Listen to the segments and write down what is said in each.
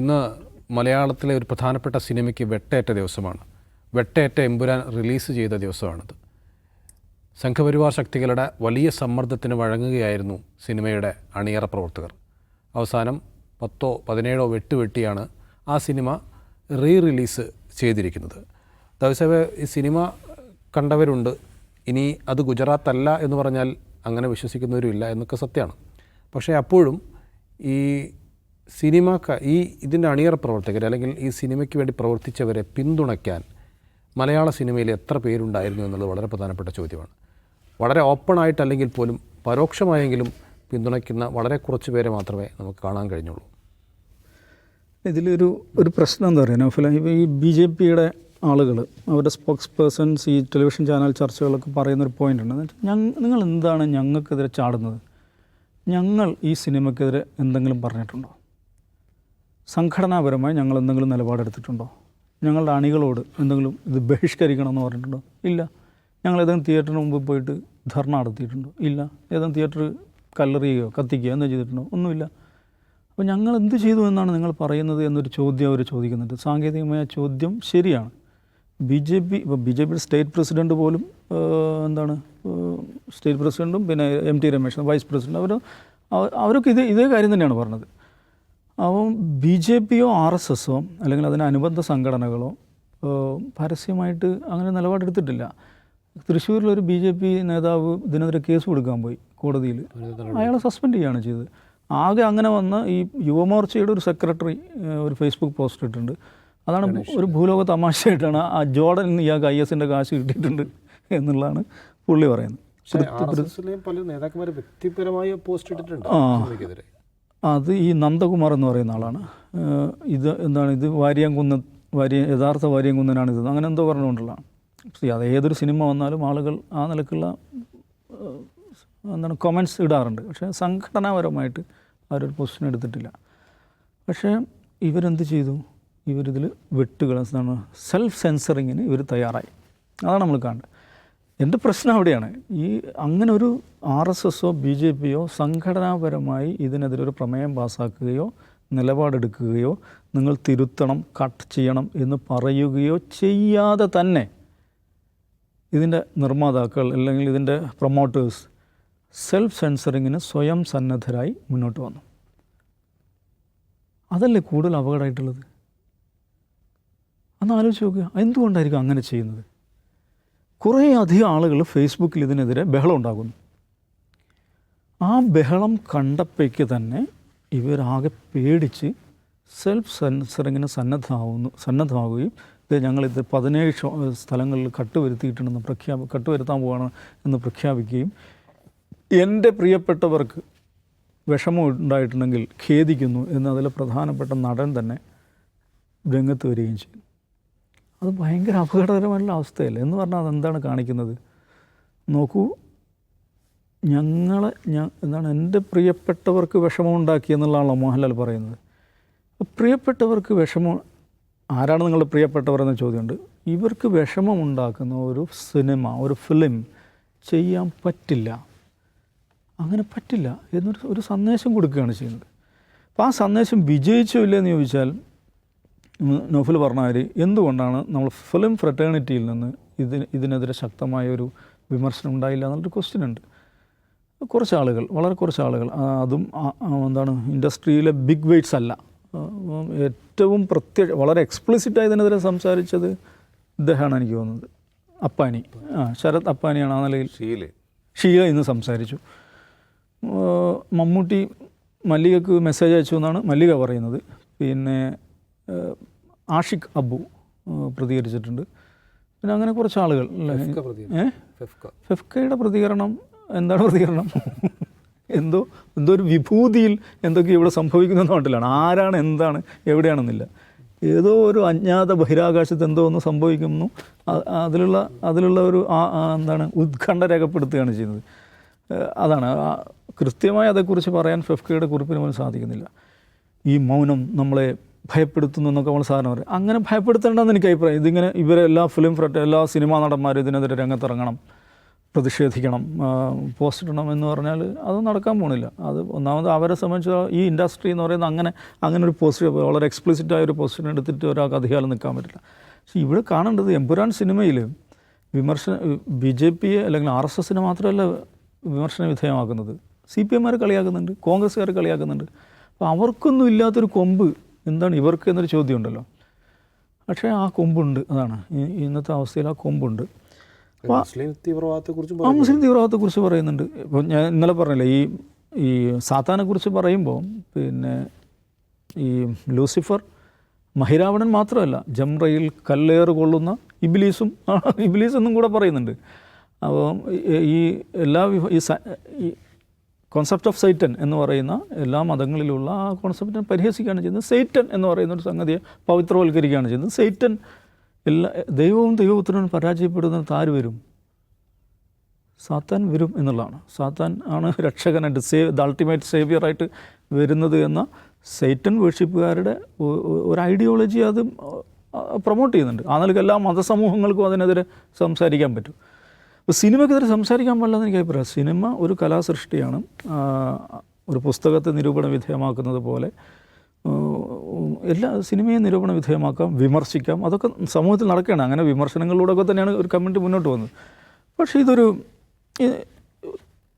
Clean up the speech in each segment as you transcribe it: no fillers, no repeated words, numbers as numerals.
ഇന്ന് മലയാളത്തിലെ ഒരു പ്രധാനപ്പെട്ട സിനിമയ്ക്ക് വെട്ടേറ്റ ദിവസമാണ്. വെട്ടേറ്റ എമ്പുരാൻ റിലീസ് ചെയ്ത ദിവസമാണിത്. സംഘപരിവാർ ശക്തികളുടെ വലിയ സമ്മർദ്ദത്തിന് വഴങ്ങുകയായിരുന്നു സിനിമയുടെ അണിയറ പ്രവർത്തകർ. അവസാനം 10-17 വെട്ടുവെട്ടിയാണ് ആ സിനിമ റിലീസ് ചെയ്തിരിക്കുന്നത്. ദയവസേവ ഈ സിനിമ കണ്ടവരുണ്ട്. ഇനി അത് ഗുജറാത്ത് അല്ല എന്ന് പറഞ്ഞാൽ അങ്ങനെ വിശ്വസിക്കുന്നവരുമില്ല എന്നൊക്കെ സത്യമാണ്. പക്ഷേ അപ്പോഴും ഈ ഇതിൻ്റെ അണിയറ പ്രവർത്തകർ അല്ലെങ്കിൽ ഈ സിനിമയ്ക്ക് വേണ്ടി പ്രവർത്തിച്ചവരെ പിന്തുണയ്ക്കാൻ മലയാള സിനിമയിൽ എത്ര പേരുണ്ടായിരുന്നു എന്നുള്ളത് വളരെ പ്രധാനപ്പെട്ട ചോദ്യമാണ്. വളരെ ഓപ്പണായിട്ടല്ലെങ്കിൽ പോലും പരോക്ഷമായെങ്കിലും പിന്തുണയ്ക്കുന്ന വളരെ കുറച്ച് പേരെ മാത്രമേ നമുക്ക് കാണാൻ കഴിഞ്ഞുള്ളൂ. ഇതിലൊരു പ്രശ്നം എന്താ പറയുക നൗഫൽ, ഈ BJPയുടെ ആളുകൾ അവരുടെ സ്പോക്സ് പേഴ്സൺസ് ഈ ടെലിവിഷൻ ചാനൽ ചർച്ചകളൊക്കെ പറയുന്നൊരു പോയിൻ്റ് ഉണ്ട്. നിങ്ങൾ എന്താണ് ഞങ്ങൾക്കെതിരെ ചാടുന്നത്? ഞങ്ങൾ ഈ സിനിമയ്ക്കെതിരെ എന്തെങ്കിലും പറഞ്ഞിട്ടുണ്ടോ? സംഘടനാപരമായി ഞങ്ങൾ എന്തെങ്കിലും നിലപാടെടുത്തിട്ടുണ്ടോ? ഞങ്ങളുടെ അണികളോട് എന്തെങ്കിലും ഇത് ബഹിഷ്കരിക്കണമെന്ന് പറഞ്ഞിട്ടുണ്ടോ? ഇല്ല. ഞങ്ങൾ ഏതെങ്കിലും തിയേറ്ററിന് മുമ്പ് പോയിട്ട് ധർണ നടത്തിയിട്ടുണ്ടോ? ഇല്ല. ഏതെങ്കിലും തിയേറ്റർ കല്ലെറിയുകയോ കത്തിക്കുകയോ എന്താ ചെയ്തിട്ടുണ്ടോ? ഒന്നുമില്ല. അപ്പോൾ ഞങ്ങൾ എന്ത് ചെയ്തു എന്നാണ് നിങ്ങൾ പറയുന്നത് എന്നൊരു ചോദ്യം അവർ ചോദിക്കുന്നുണ്ട്. സാങ്കേതികമായ ചോദ്യം ശരിയാണ്. ഇപ്പോൾ BJPയുടെ സ്റ്റേറ്റ് പ്രസിഡൻറ്റ് പോലും സ്റ്റേറ്റ് പ്രസിഡൻറ്റും പിന്നെ MT രമേശ് വൈസ് പ്രസിഡൻറ്റ് അവരൊക്കെ ഇതേ കാര്യം തന്നെയാണ് പറഞ്ഞത്. അപ്പം BJPയോ RSSോ അല്ലെങ്കിൽ അതിന് അനുബന്ധ സംഘടനകളോ പരസ്യമായിട്ട് അങ്ങനെ നിലപാടെടുത്തിട്ടില്ല. തൃശ്ശൂരിലൊരു BJP നേതാവ് ഇതിനെതിരെ കേസ് കൊടുക്കാൻ പോയി കോടതിയിൽ. അയാളെ സസ്പെൻഡ് ചെയ്യുകയാണ് ചെയ്തത്. ആകെ അങ്ങനെ വന്ന ഈ യുവമോർച്ചയുടെ ഒരു സെക്രട്ടറി ഒരു ഫേസ്ബുക്ക് പോസ്റ്റ് ഇട്ടിട്ടുണ്ട്. അതാണ് ഒരു ഭൂലോക തമാശയായിട്ടാണ് ആ ജോർഡൻ ഇയാൾക്ക് IS-ൻ്റെ കാശ് കിട്ടിയിട്ടുണ്ട് എന്നുള്ളതാണ് പുള്ളി പറയുന്നത്. അത് ഈ നന്ദകുമാർ എന്ന് പറയുന്ന ആളാണ്. ഇത് യഥാർത്ഥ വാര്യംകുന്നനാണിത് അങ്ങനെ എന്തോ പറഞ്ഞുകൊണ്ടുള്ളതാണ്. അത് ഏതൊരു സിനിമ വന്നാലും ആളുകൾ ആ നിലക്കുള്ള കൊമൻറ്റ്സ് ഇടാറുണ്ട്. പക്ഷേ സംഘടനാപരമായിട്ട് അവരൊരു പൊസിഷൻ എടുത്തിട്ടില്ല. പക്ഷേ ഇവരെന്ത് ചെയ്തു? ഇവരിതിൽ വെട്ടുകൾ സെൽഫ് സെൻസറിങ്ങിന് ഇവർ തയ്യാറായി. അതാണ് നമ്മൾ കാണുന്നത്. എൻ്റെ പ്രശ്നം അവിടെയാണ്. ഈ അങ്ങനെ ഒരു RSSോ BJPയോ സംഘടനാപരമായി ഇതിനെതിരെ ഒരു പ്രമേയം പാസ്സാക്കുകയോ നിലപാടെടുക്കുകയോ നിങ്ങൾ തിരുത്തണം, കട്ട് ചെയ്യണം എന്ന് പറയുകയോ ചെയ്യാതെ തന്നെ ഇതിൻ്റെ നിർമ്മാതാക്കൾ അല്ലെങ്കിൽ ഇതിൻ്റെ പ്രൊമോട്ടേഴ്സ് സെൽഫ് സെൻസറിങ്ങിന് സ്വയം സന്നദ്ധരായി മുന്നോട്ട് വന്നു. അതല്ലേ കൂടുതൽ അപകടമായിട്ടുള്ളത്? അന്ന് ആലോചിച്ച് നോക്കുക, എന്തുകൊണ്ടായിരിക്കും അങ്ങനെ ചെയ്യുന്നത്? കുറേ അധികം ആളുകൾ ഫേസ്ബുക്കിൽ ഇതിനെതിരെ ബഹളം ഉണ്ടാകുന്നു. ആ ബഹളം കണ്ടപ്പോഴേക്ക് തന്നെ ഇവരാകെ പേടിച്ച് സെൽഫ് സെൻസറിങ്ങിന് സന്നദ്ധമാവുകയും ഞങ്ങളിത് 17 സ്ഥലങ്ങളിൽ കട്ടുവരുത്തിയിട്ടുണ്ടെന്ന് കട്ടുവരുത്താൻ പോവാണ് എന്ന് പ്രഖ്യാപിക്കുകയും എൻ്റെ പ്രിയപ്പെട്ടവർക്ക് വിഷമം ഉണ്ടായിട്ടുണ്ടെങ്കിൽ ഖേദിക്കുന്നു എന്ന് അതിൽ പ്രധാനപ്പെട്ട നടൻ തന്നെ രംഗത്ത് വരികയും ചെയ്യും. അത് ഭയങ്കര അപകടകരമായിട്ടുള്ള അവസ്ഥയല്ലേ എന്ന് പറഞ്ഞാൽ അതെന്താണ് കാണിക്കുന്നത്? നോക്കൂ, എൻ്റെ പ്രിയപ്പെട്ടവർക്ക് വിഷമം ഉണ്ടാക്കി എന്നുള്ളതാണല്ലോ മോഹൻലാൽ പറയുന്നത്. പ്രിയപ്പെട്ടവർക്ക് വിഷമം ആരാണ് നിങ്ങളുടെ പ്രിയപ്പെട്ടവരെന്ന ചോദ്യമുണ്ട്. ഇവർക്ക് വിഷമമുണ്ടാക്കുന്ന ഒരു സിനിമ, ഒരു ഫിലിം ചെയ്യാൻ പറ്റില്ല, അങ്ങനെ പറ്റില്ല എന്നൊരു സന്ദേശം കൊടുക്കുകയാണ് ചെയ്യുന്നത്. അപ്പോൾ ആ സന്ദേശം വിജയിച്ചോ ഇല്ലയെന്ന് ചോദിച്ചാൽ നൗഫൽ പറഞ്ഞ കാര്യം എന്തുകൊണ്ടാണ് നമ്മൾ ഫിലിം ഫ്രട്ടേണിറ്റിയിൽ നിന്ന് ഇതിനെതിരെ ശക്തമായൊരു വിമർശനം ഉണ്ടായില്ല എന്നുള്ളൊരു ക്വസ്റ്റ്യൻ ഉണ്ട്. വളരെ കുറച്ച് ആളുകൾ അതും ഇൻഡസ്ട്രിയിലെ ബിഗ് വെയ്റ്റ്സ് അല്ല. ഏറ്റവും വളരെ എക്സ്പ്ലിസിറ്റായി ഇതിനെതിരെ സംസാരിച്ചത് ഇദ്ദേഹമാണ് എനിക്ക് തോന്നുന്നത്. അപ്പാനി, ശരത് അപ്പാനിയാണ്. ആ നിലയിൽ ഷീല ഇന്ന് സംസാരിച്ചു. മമ്മൂട്ടി മല്ലികക്ക് മെസ്സേജ് അയച്ചു എന്നാണ് മല്ലിക പറയുന്നത്. പിന്നെ ആഷിഖ് അബു പ്രതികരിച്ചിട്ടുണ്ട്. പിന്നെ അങ്ങനെ കുറച്ച് ആളുകൾ ഫെഫ്കയുടെ പ്രതികരണം എന്താണ് പ്രതികരണം? എന്തോ ഒരു വിഭൂതിയിൽ എന്തൊക്കെ ഇവിടെ സംഭവിക്കുന്ന നാട്ടിലാണ്. ആരാണ് എന്താണ് എവിടെയാണെന്നില്ല. ഏതോ ഒരു അജ്ഞാത ബഹിരാകാശത്ത് എന്തോ ഒന്ന് സംഭവിക്കുന്നു. അതിലുള്ള ഒരു ഉത്കണ്ഠ രേഖപ്പെടുത്തുകയാണ് ചെയ്യുന്നത്. അതാണ് കൃത്യമായി അതേക്കുറിച്ച് പറയാൻ ഫെഫ്കയുടെ കുറിപ്പിന് പോലും സാധിക്കുന്നില്ല. ഈ മൗനം നമ്മളെ ഭയപ്പെടുത്തുന്നു എന്നൊക്കെ നമ്മൾ സാധാരണ പറയും. അങ്ങനെ ഭയപ്പെടുത്തേണ്ടെന്ന് എനിക്ക് അഭിപ്രായം. ഇതിങ്ങനെ എല്ലാ സിനിമാ നടന്മാരും ഇതിനെതിരെ രംഗത്തിറങ്ങണം. പ്രതിഷേധിക്കണം, പോസ്റ്റ് ഇടണം എന്ന് പറഞ്ഞാൽ അത് നടക്കാൻ പോണില്ല. അത് ഒന്നാമത് അവരെ സംബന്ധിച്ച് ഈ ഇൻഡസ്ട്രി എന്ന് പറയുന്നത് അങ്ങനെ ഒരു പോസ്റ്റ് വളരെ എക്സ്പ്ലിസിറ്റായ ഒരു പോസ്റ്റിനെ എടുത്തിട്ട് ഒരാൾക്ക് അധികാരം നിൽക്കാൻ പറ്റില്ല. പക്ഷേ ഇവിടെ കാണേണ്ടത് എമ്പുരാൻ സിനിമയിൽ BJP അല്ലെങ്കിൽ RSS മാത്രമല്ല വിമർശന വിധേയമാക്കുന്നത്, CPM കളിയാക്കുന്നുണ്ട്, കോൺഗ്രസ്സുകാർ കളിയാക്കുന്നുണ്ട്. അപ്പോൾ അവർക്കൊന്നും ഇല്ലാത്തൊരു കൊമ്പ് എന്താണ് ഇവർക്ക് എന്നൊരു ചോദ്യം ഉണ്ടല്ലോ. പക്ഷേ ആ കൊമ്പുണ്ട്, അതാണ് ഇന്നത്തെ അവസ്ഥയിൽ ആ കൊമ്പുണ്ട്. മുസ്ലിം തീവ്രവാദത്തെക്കുറിച്ച് മുസ്ലിം തീവ്രവാദത്തെക്കുറിച്ച് പറയുന്നുണ്ട്. ഇപ്പോൾ ഞാൻ ഇന്നലെ പറഞ്ഞില്ലേ, ഈ സാത്താനെക്കുറിച്ച് പറയുമ്പോൾ പിന്നെ ഈ ലൂസിഫർ മഹിരാവണൻ മാത്രമല്ല, ജംറയിൽ കല്ലേറ് കൊള്ളുന്ന ഇബ്ലീസ് എന്നും കൂടെ പറയുന്നുണ്ട്. അപ്പോൾ ഈ എല്ലാ ഈ കോൺസെപ്റ്റ് ഓഫ് സൈറ്റൻ എന്ന് പറയുന്ന എല്ലാ മതങ്ങളിലുള്ള ആ കോൺസെപ്റ്റിനെ പരിഹസിക്കുകയാണ് ചെയ്യുന്നത്. സൈറ്റൻ എന്ന് പറയുന്ന ഒരു സംഗതിയെ പവിത്രവൽക്കരിക്കുകയാണ് ചെയ്യുന്നത്. സൈറ്റൻ ദൈവവും ദൈവപുത്രനും പരാജയപ്പെടുന്നത് ആര് വരും? സാത്താൻ വരും എന്നുള്ളതാണ്. സാത്താൻ ആണ് രക്ഷകനായിട്ട് ദ അൾട്ടിമേറ്റ് സേവിയറായിട്ട് വരുന്നത് എന്ന സൈറ്റൻ വേർഷിപ്പുകാരുടെ ഒരു ഐഡിയോളജി അത് പ്രൊമോട്ട് ചെയ്യുന്നുണ്ട്. ആ നിലയ്ക്ക് എല്ലാ മതസമൂഹങ്ങൾക്കും അതിനെതിരെ സംസാരിക്കാൻ പറ്റും. അപ്പോൾ സിനിമയ്ക്കെതിരെ സംസാരിക്കാൻ പാടില്ലെന്ന് എനിക്ക് അഭിപ്രായം. സിനിമ ഒരു കലാസൃഷ്ടിയാണ്. ഒരു പുസ്തകത്തെ നിരൂപണ വിധേയമാക്കുന്നത് പോലെ എല്ലാ സിനിമയും നിരൂപണ വിധേയമാക്കാം, വിമർശിക്കാം. അതൊക്കെ സമൂഹത്തിൽ നടക്കുകയാണ്. അങ്ങനെ വിമർശനങ്ങളിലൂടെയൊക്കെ തന്നെയാണ് ഒരു കമ്മ്യൂണിറ്റി മുന്നോട്ട് പോകുന്നത്. പക്ഷേ ഇതൊരു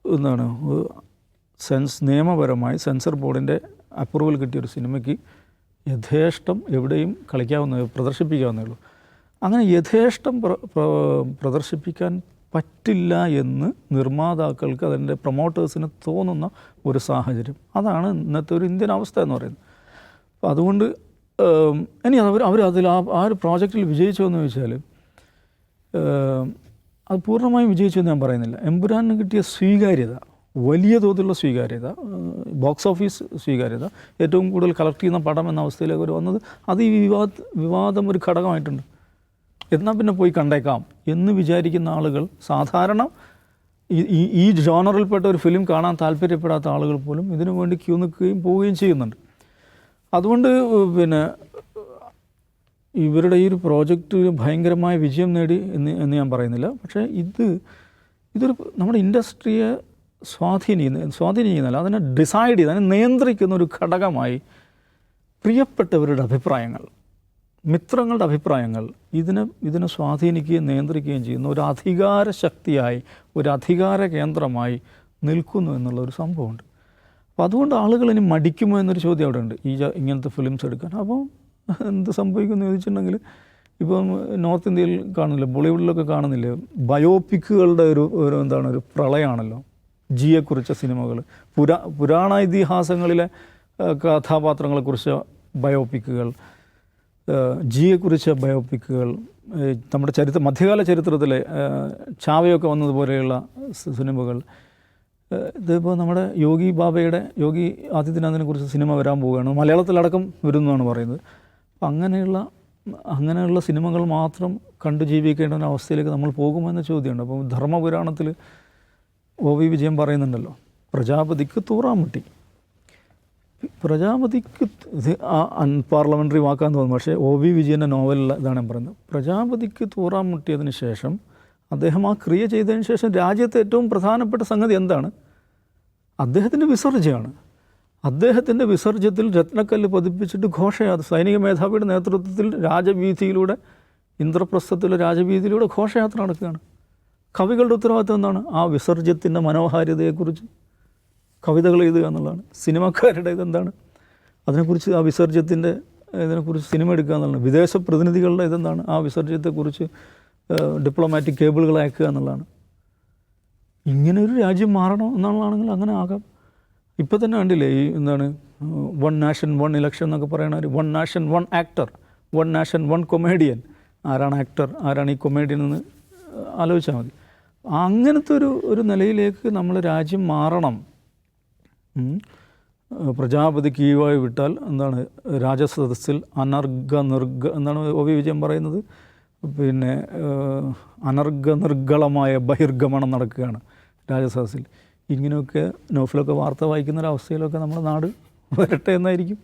എന്താണ് നിയമപരമായി സെൻസർ ബോർഡിൻ്റെ അപ്രൂവൽ കിട്ടിയൊരു സിനിമയ്ക്ക് യഥേഷ്ടം എവിടെയും പ്രദർശിപ്പിക്കാവുന്നേ ഉള്ളൂ. അങ്ങനെ യഥേഷ്ടം പ്രദർശിപ്പിക്കാൻ പറ്റില്ല എന്ന് നിർമ്മാതാക്കൾക്ക് അതിൻ്റെ പ്രൊമോട്ടേഴ്സിന് തോന്നുന്ന ഒരു സാഹചര്യം, അതാണ് ഇന്നത്തെ ഒരു ഇന്ത്യൻ അവസ്ഥ എന്ന് പറയുന്നത്. അപ്പോൾ അതുകൊണ്ട് ഇനി അവർ അതിൽ ആ ഒരു പ്രോജക്റ്റിൽ വിജയിച്ചോ എന്ന് ചോദിച്ചാൽ അത് പൂർണ്ണമായും വിജയിച്ചു എന്ന് ഞാൻ പറയുന്നില്ല. എമ്പുരാന് കിട്ടിയ സ്വീകാര്യത, വലിയ തോതിലുള്ള സ്വീകാര്യത, ബോക്സ് ഓഫീസ് സ്വീകാര്യത, ഏറ്റവും കൂടുതൽ കളക്ട് ചെയ്യുന്ന പടം എന്ന അവസ്ഥയിലേക്ക് അവർ വന്നത് അത് ഈ വിവാദം ഒരു ഘടകമായിട്ടുണ്ട്. എന്നാൽ പിന്നെ പോയി കണ്ടേക്കാം എന്ന് വിചാരിക്കുന്ന ആളുകൾ, സാധാരണ ഈ ജോണറിൽപ്പെട്ട ഒരു ഫിലിം കാണാൻ താല്പര്യപ്പെടാത്ത ആളുകൾ പോലും ഇതിനു വേണ്ടി ക്യൂ നിൽക്കുകയും പോവുകയും ചെയ്യുന്നുണ്ട്. അതുകൊണ്ട് പിന്നെ ഇവരുടെ ഈ ഒരു പ്രോജക്റ്റ് ഭയങ്കരമായ വിജയം നേടി എന്ന് ഞാൻ പറയുന്നില്ല. പക്ഷേ ഇതൊരു നമ്മുടെ ഇൻഡസ്ട്രിയെ സ്വാധീനിക്കുന്നില്ല, അതിനെ ഡിസൈഡ് ചെയ്ത് അതിനെ നിയന്ത്രിക്കുന്ന ഒരു ഘടകമായി പ്രിയപ്പെട്ടവരുടെ അഭിപ്രായങ്ങൾ, മിത്രങ്ങളുടെ അഭിപ്രായങ്ങൾ ഇതിനെ സ്വാധീനിക്കുകയും നിയന്ത്രിക്കുകയും ചെയ്യുന്ന ഒരു അധികാര ശക്തിയായി, ഒരു അധികാര കേന്ദ്രമായി നിൽക്കുന്നു എന്നുള്ളൊരു സംഭവമുണ്ട്. അപ്പോൾ അതുകൊണ്ട് ആളുകൾ ഇനി മടിക്കുമോ എന്നൊരു ചോദ്യം അവിടെ ഉണ്ട് ഇങ്ങനത്തെ ഫിലിംസ് എടുക്കാൻ. അപ്പോൾ എന്ത് സംഭവിക്കുമെന്ന് ചോദിച്ചിട്ടുണ്ടെങ്കിൽ ഇപ്പം നോർത്ത് ഇന്ത്യയിൽ കാണുന്നില്ല, ബോളിവുഡിലൊക്കെ കാണുന്നില്ലേ, ബയോപിക്കുകളുടെ ഒരു പ്രളയമാണല്ലോ. ജിയെക്കുറിച്ച സിനിമകൾ, പുരാണ ഇതിഹാസങ്ങളിലെ കഥാപാത്രങ്ങളെക്കുറിച്ച് ബയോപിക്കുകൾ, ജിയെക്കുറിച്ച ബയോപിക്കുകൾ, നമ്മുടെ മധ്യകാല ചരിത്രത്തിലെ ചാവയൊക്കെ വന്നതുപോലെയുള്ള സിനിമകൾ. ഇതിപ്പോൾ നമ്മുടെ യോഗി ആദിത്യനാഥിനെ കുറിച്ച് സിനിമ വരാൻ പോവുകയാണ്, മലയാളത്തിലടക്കം വരുന്നതാണ് പറയുന്നത്. അപ്പം അങ്ങനെയുള്ള സിനിമകൾ മാത്രം കണ്ടു ജീവിക്കേണ്ട ഒരു അവസ്ഥയിലേക്ക് നമ്മൾ പോകുമെന്ന ചോദ്യമുണ്ട്. അപ്പം ധർമ്മപുരാണത്തിൽ OV വിജയൻ പറയുന്നുണ്ടല്ലോ, പ്രജാപതിക്ക് തൂറാമുട്ടി. പ്രജാപതിക്ക് ഇത് അൺപാർലമെൻ്ററി വാക്കാന്ന് തോന്നുന്നു, പക്ഷേ OV വിജയൻ്റെ നോവലിൽ ഇതാണ് ഞാൻ പറയുന്നത്. പ്രജാപതിക്ക് തൂറാൻ മുട്ടിയതിന് ശേഷം അദ്ദേഹം ആ ക്രിയ ചെയ്തതിന് ശേഷം രാജ്യത്തെ ഏറ്റവും പ്രധാനപ്പെട്ട സംഗതി എന്താണ്? അദ്ദേഹത്തിൻ്റെ വിസർജ്യമാണ്. അദ്ദേഹത്തിൻ്റെ വിസർജ്യത്തിൽ രത്നക്കല്ല് പതിപ്പിച്ചിട്ട് ഘോഷയാത്ര, സൈനിക മേധാവിയുടെ നേതൃത്വത്തിൽ രാജവീഥിയിലൂടെ, ഇന്ദ്രപ്രസ്ഥത്തിലെ രാജവീഥിയിലൂടെ ഘോഷയാത്ര നടക്കുകയാണ്. കവികളുടെ ഉത്തരവാദിത്വം എന്താണ്? ആ വിസർജ്യത്തിൻ്റെ മനോഹാരിതയെക്കുറിച്ച് കവിതകൾ എഴുതുക എന്നുള്ളതാണ്. സിനിമക്കാരുടെ ഇതെന്താണ്? അതിനെക്കുറിച്ച് ആ വിസർജ്യത്തിൻ്റെ ഇതിനെക്കുറിച്ച് സിനിമ എടുക്കുക എന്നുള്ളതാണ്. വിദേശ പ്രതിനിധികളുടെ ഇതെന്താണ്? ആ വിസർജ്യത്തെക്കുറിച്ച് ഡിപ്ലോമാറ്റിക് കേബിളുകൾ അയക്കുക എന്നുള്ളതാണ്. ഇങ്ങനെ ഒരു രാജ്യം മാറണം എന്നുള്ളതാണെങ്കിൽ അങ്ങനെ ആകാം. ഇപ്പോൾ തന്നെ കണ്ടില്ലേ ഈ വൺ നാഷൻ വൺ ഇലക്ഷൻ എന്നൊക്കെ പറയുന്ന ഒരു one nation one actor, one nation one comedian. ആരാണ് ആക്ടർ, ആരാണ് ഈ കൊമേഡിയൻ എന്ന് ആലോചിച്ചാൽ മതി. അങ്ങനത്തെ ഒരു നിലയിലേക്ക് നമ്മൾ രാജ്യം മാറണം. പ്രജാപതി കീഴായി വിട്ടാൽ രാജസദസ്സിൽ എന്താണ് OV വിജയൻ പറയുന്നത്, പിന്നെ നിർഗളമായ ബഹിർഗമനം നടക്കുകയാണ് രാജസദസ്സിൽ. ഇങ്ങനെയൊക്കെ നോഫിലൊക്കെ വാർത്ത വായിക്കുന്നൊരവസ്ഥയിലൊക്കെ നമ്മുടെ നാട് വരട്ടെ എന്നായിരിക്കും.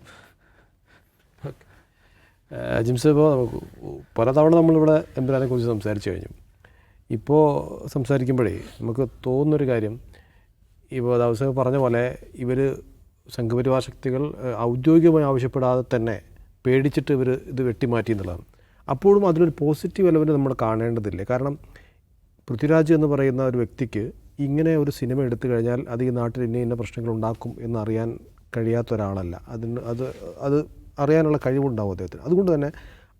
ജിംസ്, ഇപ്പോൾ പലതവണ നമ്മളിവിടെ എമ്പുരാനെ കുറിച്ച് സംസാരിച്ചു കഴിഞ്ഞു. ഇപ്പോൾ സംസാരിക്കുമ്പോഴേ നമുക്ക് തോന്നുന്നൊരു കാര്യം, ഇപ്പോൾ ദാവൂദ് പറഞ്ഞ പോലെ ഇവർ സംഘപരിവാർ ശക്തികൾ ഔദ്യോഗികമായി ആവശ്യപ്പെടാതെ തന്നെ പേടിച്ചിട്ട് ഇവർ ഇത് വെട്ടിമാറ്റി എന്നുള്ളതാണ്. അപ്പോഴും അതിലൊരു പോസിറ്റീവ് എലമെൻറ്റ് നമ്മൾ കാണേണ്ടതില്ലേ? കാരണം പൃഥ്വിരാജ് എന്ന് പറയുന്ന ഒരു വ്യക്തിക്ക് ഇങ്ങനെ ഒരു സിനിമ എടുത്തു കഴിഞ്ഞാൽ അത് ഈ നാട്ടിൽ ഇന്ന പ്രശ്നങ്ങൾ ഉണ്ടാക്കും എന്നറിയാൻ കഴിയാത്ത ഒരാളല്ല. അത് അറിയാനുള്ള കഴിവുണ്ടാവും അദ്ദേഹത്തിന്. അതുകൊണ്ട് തന്നെ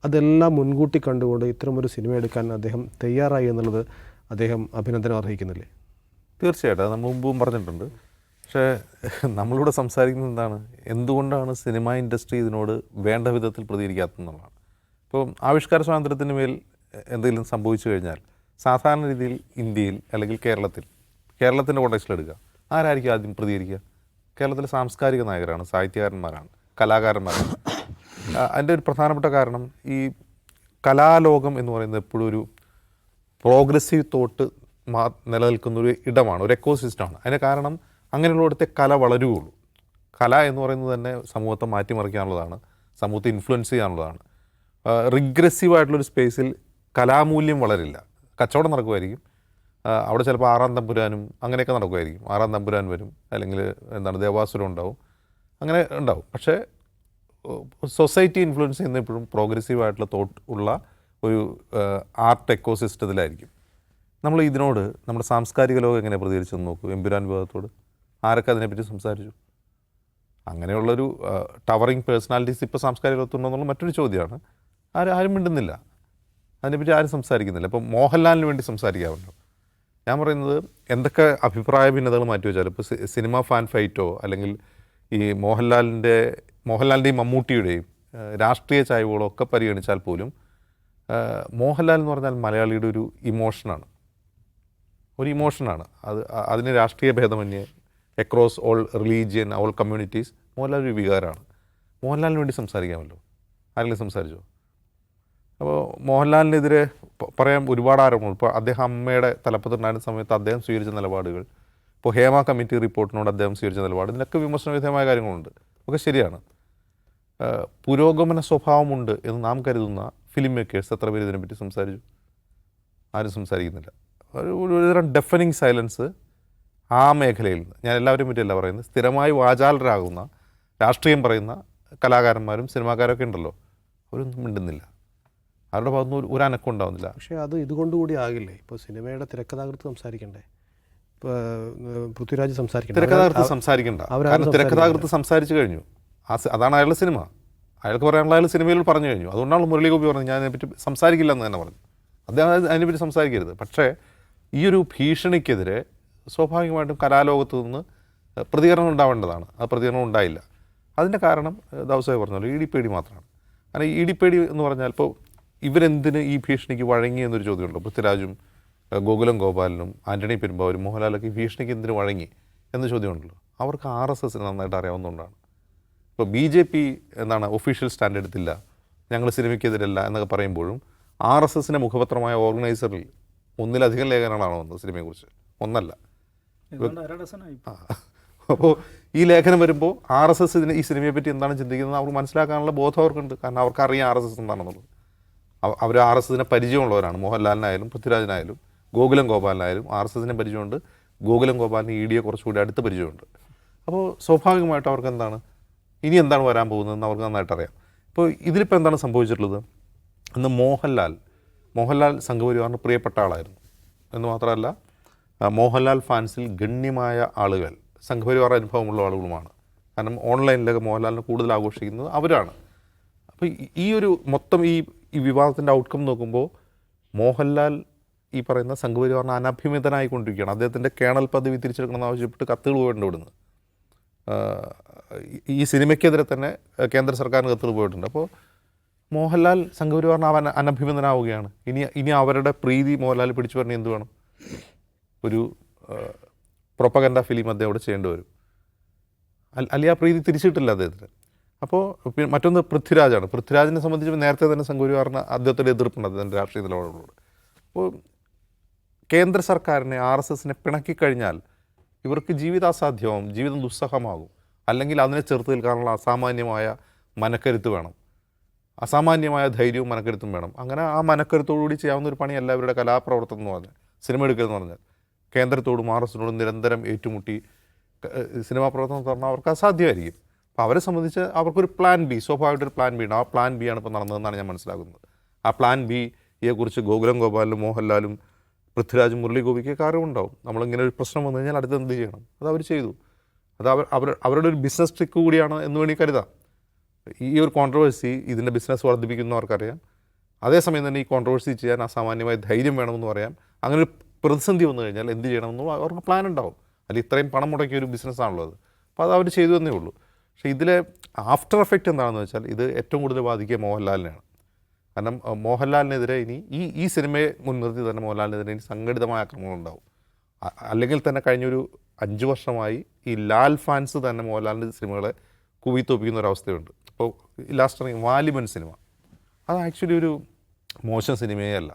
അതെല്ലാം മുൻകൂട്ടി കണ്ടുകൊണ്ട് ഇത്തരമൊരു സിനിമ എടുക്കാൻ അദ്ദേഹം തയ്യാറായി എന്നുള്ളത് അദ്ദേഹം അഭിനന്ദനം അർഹിക്കുന്നില്ലേ? തീർച്ചയായിട്ടും അത് നമ്മൾ മുമ്പും പറഞ്ഞിട്ടുണ്ട്. പക്ഷേ നമ്മളിവിടെ സാംസാരിക്കുന്നത് എന്താണ്, എന്തുകൊണ്ടാണ് സിനിമ ഇൻഡസ്ട്രി ഇതിനോട് വേണ്ട വിധത്തിൽ പ്രതികരിക്കാത്തതെന്നുള്ളതാണ്. ഇപ്പോൾ ആവിഷ്കാര സ്വാതന്ത്ര്യത്തിന് മേൽ എന്തെങ്കിലും സംഭവിച്ചു കഴിഞ്ഞാൽ സാധാരണ രീതിയിൽ ഇന്ത്യയിൽ അല്ലെങ്കിൽ കേരളത്തിൻ്റെ കോണ്ടെക്സ്റ്റിലെടുക്കുക, ആരായിരിക്കും ആദ്യം പ്രതികരിക്കുക? കേരളത്തിലെ സാംസ്കാരിക നായകരാണ്, സാഹിത്യകാരന്മാരാണ്, കലാകാരന്മാരാണ്. അതിൻ്റെ ഒരു പ്രധാനപ്പെട്ട കാരണം ഈ കലാലോകം എന്ന് പറയുന്നത് എപ്പോഴും ഒരു പ്രോഗ്രസീവ് തോട്ട് നിലനിൽക്കുന്നൊരു ഇടമാണ്, ഒരു എക്കോസിസ്റ്റമാണ്. അതിന് കാരണം അങ്ങനെയുള്ളിടത്തെ കല വളരുകയുള്ളൂ. കല എന്ന് പറയുന്നത് തന്നെ സമൂഹത്തെ മാറ്റിമറിക്കാനുള്ളതാണ്, സമൂഹത്തെ ഇൻഫ്ലുവൻസ് ചെയ്യാനുള്ളതാണ്. റിഗ്രസീവായിട്ടുള്ളൊരു സ്പേസിൽ കലാമൂല്യം വളരില്ല. കച്ചവടം നടക്കുമായിരിക്കും, അവിടെ ചിലപ്പോൾ ആറാം തമ്പുരാനും അങ്ങനെയൊക്കെ നടക്കുമായിരിക്കും. ആറാം തമ്പുരാൻ വരും, അല്ലെങ്കിൽ ദേവാസുരം ഉണ്ടാവും, അങ്ങനെ ഉണ്ടാവും. പക്ഷേ സൊസൈറ്റി ഇൻഫ്ലുവൻസ് ചെയ്യുന്ന എപ്പോഴും പ്രോഗ്രസീവായിട്ടുള്ള തോട്ട് ഉള്ള ഒരു ആർട്ട് എക്കോസിസ്റ്റത്തിലായിരിക്കും. നമ്മൾ ഇതിനോട് നമ്മുടെ സാംസ്കാരിക ലോകം എങ്ങനെ പ്രതികരിച്ചെന്ന് നോക്കൂ. എമ്പുരാൻ വിഭാഗത്തോട് ആരൊക്കെ അതിനെപ്പറ്റി സംസാരിച്ചു? അങ്ങനെയുള്ളൊരു ടവറിങ് പേഴ്സണാലിറ്റീസ് ഇപ്പോൾ സാംസ്കാരിക ലോകത്തുണ്ടോ എന്നുള്ള മറ്റൊരു ചോദ്യമാണ്. ആരും മിണ്ടുന്നില്ല, അതിനെപ്പറ്റി ആരും സംസാരിക്കുന്നില്ല. ഇപ്പോൾ മോഹൻലാലിന് വേണ്ടി സംസാരിക്കാറുണ്ടോ? ഞാൻ പറയുന്നത് എന്തൊക്കെ അഭിപ്രായ ഭിന്നതകൾ മാറ്റി വെച്ചാലും ഇപ്പോൾ സിനിമ ഫാൻ ഫൈറ്റോ അല്ലെങ്കിൽ ഈ മോഹൻലാലിൻ്റെയും മമ്മൂട്ടിയുടെയും രാഷ്ട്രീയ ചായ്വുകളോ ഒക്കെ പരിഗണിച്ചാൽ പോലും മോഹൻലാൽ എന്ന് പറഞ്ഞാൽ മലയാളിയുടെ ഒരു ഇമോഷനാണ്. അതിന് രാഷ്ട്രീയ ഭേദമന്യേ across all religion, all communities Mohanlal ഒരു വികാരമാണ്. മോഹൻലാലിന് വേണ്ടി സംസാരിക്കാമല്ലോ. ആരെങ്കിലും സംസാരിച്ചോ? അപ്പോൾ മോഹൻലാലിനെതിരെ പറയാൻ ഒരുപാട് ആരോപണങ്ങൾ. ഇപ്പോൾ അദ്ദേഹം അമ്മയുടെ തലപ്പത്തുണ്ടായിരുന്ന സമയത്ത് അദ്ദേഹം സ്വീകരിച്ച നിലപാടുകൾ, ഇപ്പോൾ ഹേമ കമ്മിറ്റി റിപ്പോർട്ടിനോട് അദ്ദേഹം സ്വീകരിച്ച നിലപാട്, ഇതിനൊക്കെ വിമർശനവിധേയമായ കാര്യങ്ങളുണ്ട്. ഒക്കെ ശരിയാണ്. പുരോഗമന സ്വഭാവമുണ്ട് എന്ന് നാം കരുതുന്ന ഫിലിം മേക്കേഴ്സ് എത്ര പേര് ഇതിനെപ്പറ്റി സംസാരിച്ചു? ആരും സംസാരിക്കുന്നില്ല. ഒരുതരം ഡെഫനിങ് സൈലൻസ് ആ മേഖലയിൽ നിന്ന്. ഞാൻ എല്ലാവരെയും പറ്റിയല്ല പറയുന്നത്, സ്ഥിരമായി വാചാലരാകുന്ന രാഷ്ട്രീയം പറയുന്ന കലാകാരന്മാരും സിനിമാക്കാരൊക്കെ ഉണ്ടല്ലോ, അവരൊന്നും മിണ്ടുന്നില്ല. അവരുടെ ഭാഗത്തുനിന്ന് ഒരു അനക്കം ഉണ്ടാവുന്നില്ല. പക്ഷേ അത് ഇതുകൊണ്ടുകൂടി ആകില്ലേ? ഇപ്പോൾ സിനിമയുടെ തിരക്കഥാകൃത്ത് സംസാരിക്കണ്ടേ? ഇപ്പോൾ പൃഥ്വിരാജ് തിരക്കഥാകൃത്ത് സംസാരിക്കണ്ട. കാരണം തിരക്കഥാകൃത്ത് സംസാരിച്ചു കഴിഞ്ഞു. അതാണ് അയാളുടെ സിനിമ. അയാൾക്ക് പറയാനുള്ള അയാൾ സിനിമയിൽ പറഞ്ഞു കഴിഞ്ഞു. അതുകൊണ്ടാണ് മുരളി ഗോപി പറഞ്ഞത് ഞാൻ അതിനെപ്പറ്റി സംസാരിക്കില്ല എന്ന് തന്നെ പറഞ്ഞു. അദ്ദേഹം അതിനെപ്പറ്റി സംസാരിക്കരുത്. പക്ഷേ ഈ ഒരു ഭീഷണിക്കെതിരെ സ്വാഭാവികമായിട്ടും കലാലോകത്ത് നിന്ന് പ്രതികരണം ഉണ്ടാവേണ്ടതാണ്. ആ പ്രതികരണം ഉണ്ടായില്ല. അതിൻ്റെ കാരണം ദാവൂദ് പറഞ്ഞല്ലോ, ഇടിപ്പേടി മാത്രമാണ്. കാരണം ഇടിപ്പേടി എന്ന് പറഞ്ഞാൽ ഇപ്പോൾ ഇവരെന്തിന് ഈ ഭീഷണിക്ക് വഴങ്ങി എന്നൊരു ചോദ്യമുണ്ടോ? പൃഥ്വിരാജും ഗോകുലം ഗോപാലനും ആൻ്റണി പെരുമ്പാവൂരും മോഹൻലാലൊക്കെ ഈ ഭീഷണിക്ക് എന്തിനു വഴങ്ങി എന്ന ചോദ്യമുണ്ടല്ലോ. അവർക്ക് RSS നന്നായിട്ട് അറിയാവുന്നതുകൊണ്ടാണ്. ഇപ്പോൾ BJP ഒഫീഷ്യൽ സ്റ്റാൻഡ് എടുത്തില്ല, ഞങ്ങൾ സിനിമയ്ക്കെതിരല്ല എന്നൊക്കെ പറയുമ്പോഴും RSSൻ്റെ മുഖപത്രമായ ഓർഗനൈസറിൽ ഒന്നിലധികം ലേഖനങ്ങളാണ് വന്നത് സിനിമയെക്കുറിച്ച്, ഒന്നല്ല. അപ്പോൾ ഈ ലേഖനം വരുമ്പോൾ RSS ഈ സിനിമയെപ്പറ്റി എന്താണ് ചിന്തിക്കുന്നത് അവർ മനസ്സിലാക്കാനുള്ള ബോധം അവർക്കുണ്ട്. കാരണം അവർക്കറിയാം RSS എന്താണെന്നുള്ളത്. അവർ RSSനെ പരിചയമുള്ളവരാണ്. മോഹൻലാലിനായാലും പൃഥ്വിരാജിനായാലും ഗോകുലം ഗോപാലിനായാലും RSSനെ പരിചയമുണ്ട്. ഗോകുലം ഗോപാലിന് EDയെ കുറച്ചുകൂടി അടുത്ത് പരിചയമുണ്ട്. അപ്പോൾ സ്വാഭാവികമായിട്ടും അവർക്ക് ഇനി എന്താണ് വരാൻ പോകുന്നതെന്ന് അവർക്ക് നന്നായിട്ട് അറിയാം. ഇപ്പോൾ ഇതിലിപ്പോൾ എന്താണ് സംഭവിച്ചിട്ടുള്ളത്? അന്ന് മോഹൻലാൽ സംഘപരിവാറിന് പ്രിയപ്പെട്ട ആളായിരുന്നു എന്ന് മാത്രമല്ല, മോഹൻലാൽ ഫാൻസിൽ ഗണ്യമായ ആളുകൾ സംഘപരിവാർ അനുഭവമുള്ള ആളുകളുമാണ്. കാരണം ഓൺലൈനിലൊക്കെ മോഹൻലാലിനെ കൂടുതൽ ആഘോഷിക്കുന്നത് അവരാണ്. അപ്പോൾ ഈ ഒരു മൊത്തം ഈ വിവാദത്തിൻ്റെ ഔട്ട്കം നോക്കുമ്പോൾ മോഹൻലാൽ ഈ പറയുന്ന സംഘപരിവാറിന് അനഭിമിതനായിക്കൊണ്ടിരിക്കുകയാണ്. അദ്ദേഹത്തിൻ്റെ കേണൽ പദവി തിരിച്ചെടുക്കണമെന്ന് ആവശ്യപ്പെട്ട് കത്തുകൾ പോയിട്ടുണ്ട് ഇവിടുന്ന്. ഈ സിനിമയ്ക്കെതിരെ തന്നെ കേന്ദ്ര സർക്കാരിന് കത്തുകൾ പോയിട്ടുണ്ട്. അപ്പോൾ മോഹൻലാൽ സംഘപരിവാറിന് അനഭിമിതനാവുകയാണ്. ഇനി അവരുടെ പ്രീതി മോഹൻലാൽ പിടിച്ചു പറഞ്ഞാൽ എന്ത് വേണം? ഒരു പ്രൊപ്പഗൻഡ ഫിലിം അദ്ദേഹം അവിടെ ചെയ്യേണ്ടി വരും. അല്ലെങ്കിൽ ആ പ്രീതി തിരിച്ചിട്ടില്ല അദ്ദേഹത്തിന്. അപ്പോൾ മറ്റൊന്ന് പൃഥ്വിരാജാണ്. പൃഥ്വിരാജിനെ സംബന്ധിച്ച് നേരത്തെ തന്നെ സംഘപരിവാറിന് അദ്ദേഹത്തിൻ്റെ എതിർപ്പുണ്ട് അദ്ദേഹത്തിൻ്റെ രാഷ്ട്രീയ നിലപാടുകളോട്. അപ്പോൾ കേന്ദ്ര സർക്കാരിനെ RSSനെ പിണക്കിക്കഴിഞ്ഞാൽ ഇവർക്ക് ജീവിതാസാധ്യമാവും, ജീവിതം ദുസ്സഹമാകും. അല്ലെങ്കിൽ അതിനെ ചെറുത്ത് നിൽക്കാനുള്ള അസാമാന്യമായ മനക്കരുത്ത് വേണം, അസാമാന്യമായ ധൈര്യവും മനക്കരുത്തും വേണം. അങ്ങനെ ആ മനക്കരുത്തോടുകൂടി ചെയ്യാവുന്ന ഒരു പണിയല്ല ഇവരുടെ കലാപ്രവർത്തനം എന്ന് പറഞ്ഞാൽ. സിനിമ എടുക്കുക എന്ന് പറഞ്ഞാൽ. കേന്ദ്രത്തോടും RSനോടും നിരന്തരം ഏറ്റുമുട്ടി സിനിമാ പ്രവർത്തനം പറഞ്ഞാൽ അവർക്ക് അസാധ്യമായിരിക്കും. അപ്പോൾ അവരെ സംബന്ധിച്ച് അവർക്കൊരു പ്ലാൻ ബി, സ്വാഭാവികമായിട്ടൊരു പ്ലാൻ ബി ഉണ്ട്. ആ പ്ലാൻ ബി ആണ് ഇപ്പോൾ നടന്നതെന്നാണ് ഞാൻ മനസ്സിലാക്കുന്നത്. ആ പ്ലാൻ ബിയെക്കുറിച്ച് ഗോകുലം ഗോപാലും മോഹൻലാലും പൃഥ്വിരാജും മുരളി ഗോപിക്കൊക്കെ അറിവുണ്ടാവും. നമ്മളിങ്ങനെ ഒരു പ്രശ്നം വന്നു കഴിഞ്ഞാൽ അടുത്ത് എന്ത് ചെയ്യണം, അത് അവർ ചെയ്തു. അത് അവരുടെ ഒരു ബിസിനസ് ട്രിക്ക് കൂടിയാണ് എന്ന് വേണമെങ്കിൽ കരുതാം. ഈ ഒരു കോൺട്രവേഴ്സി ഇതിൻ്റെ ബിസിനസ് വർദ്ധിപ്പിക്കുന്നവർക്കറിയാം. അതേസമയം തന്നെ ഈ കോൺട്രവേഴ്സി ചെയ്യാൻ അസാമാന്യമായ ധൈര്യം വേണമെന്ന് പറയാം. അങ്ങനെ ഒരു പ്രതിസന്ധി വന്നു കഴിഞ്ഞാൽ എന്ത് ചെയ്യണമെന്നും അവർക്ക് പ്ലാൻ ഉണ്ടാവും. അല്ലെങ്കിൽ ഇത്രയും പണം മുടക്കിയ ഒരു ബിസിനസ്സാണല്ലോ അത്. അപ്പോൾ അത് അവർ ചെയ്തു എന്നേ ഉള്ളൂ. പക്ഷേ ഇതിലെ ആഫ്റ്റർ എഫക്റ്റ് എന്താണെന്ന് വെച്ചാൽ ഇത് ഏറ്റവും കൂടുതൽ ബാധിക്കുക മോഹൻലാലിനെയാണ്. കാരണം മോഹൻലാലിനെതിരെ ഇനി ഈ സിനിമയെ മുൻനിർത്തി തന്നെ മോഹൻലാലിനെതിരെ ഇനി സംഘടിതമായ ആക്രമണം ഉണ്ടാവും. അല്ലെങ്കിൽ തന്നെ കഴിഞ്ഞൊരു 5 വർഷമായി ഈ ലാൽ ഫാൻസ് തന്നെ മോഹൻലാലിൻ്റെ സിനിമകളെ കുവിത്തോപ്പിക്കുന്ന ഒരവസ്ഥയുണ്ട്. ഇപ്പോൾ ലാസ്റ്റ് ഇറങ്ങി വാലിബൻ സിനിമ, അത് ആക്ച്വലി ഒരു മോശം സിനിമയേ അല്ല.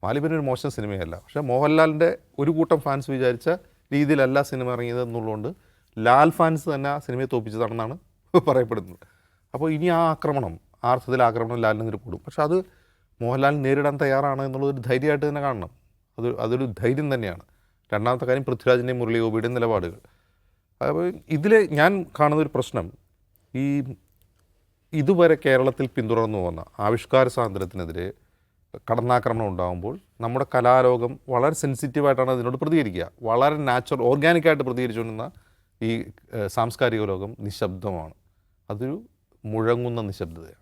വാലിബൻ ഒരു മോശം സിനിമയല്ല. പക്ഷേ മോഹൻലാലിൻ്റെ ഒരു കൂട്ടം ഫാൻസ് വിചാരിച്ച രീതിയിലല്ല സിനിമ ഇറങ്ങിയത് എന്നുള്ളതുകൊണ്ട് ലാൽ ഫാൻസ് തന്നെ ആ സിനിമയെ തോപ്പിച്ചതാണെന്നാണ് പറയപ്പെടുന്നത്. അപ്പോൾ ഇനി ആ ആക്രമണം, ആ അർത്ഥത്തിൽ ആക്രമണം ലാലിനെതിരെ കൂടും. പക്ഷെ അത് മോഹൻലാൽ നേരിടാൻ തയ്യാറാണ് എന്നുള്ളതൊരു ധൈര്യമായിട്ട് തന്നെ കാണണം. അതൊരു ധൈര്യം തന്നെയാണ്. രണ്ടാമത്തെ കാര്യം പൃഥ്വിരാജിൻ്റെയും മുരളി ഗോപിയുടെയും നിലപാടുകൾ. അപ്പോൾ ഇതിൽ ഞാൻ കാണുന്നൊരു പ്രശ്നം, ഇതുവരെ കേരളത്തിൽ പിന്തുടർന്നു പോകുന്ന ആവിഷ്കാര സ്വാതന്ത്ര്യത്തിനെതിരെ കടന്നാക്രമണം ഉണ്ടാകുമ്പോൾ നമ്മുടെ കലാലോകം വളരെ സെൻസിറ്റീവായിട്ടാണ് അതിനോട് പ്രതികരിക്കുക. വളരെ നാച്ചുറൽ ഓർഗാനിക്കായിട്ട് പ്രതികരിച്ചുകൊണ്ടിരുന്ന ഈ സാംസ്കാരിക ലോകം നിശബ്ദമാണ്. അതൊരു മുഴങ്ങുന്ന നിശബ്ദതയാണ്.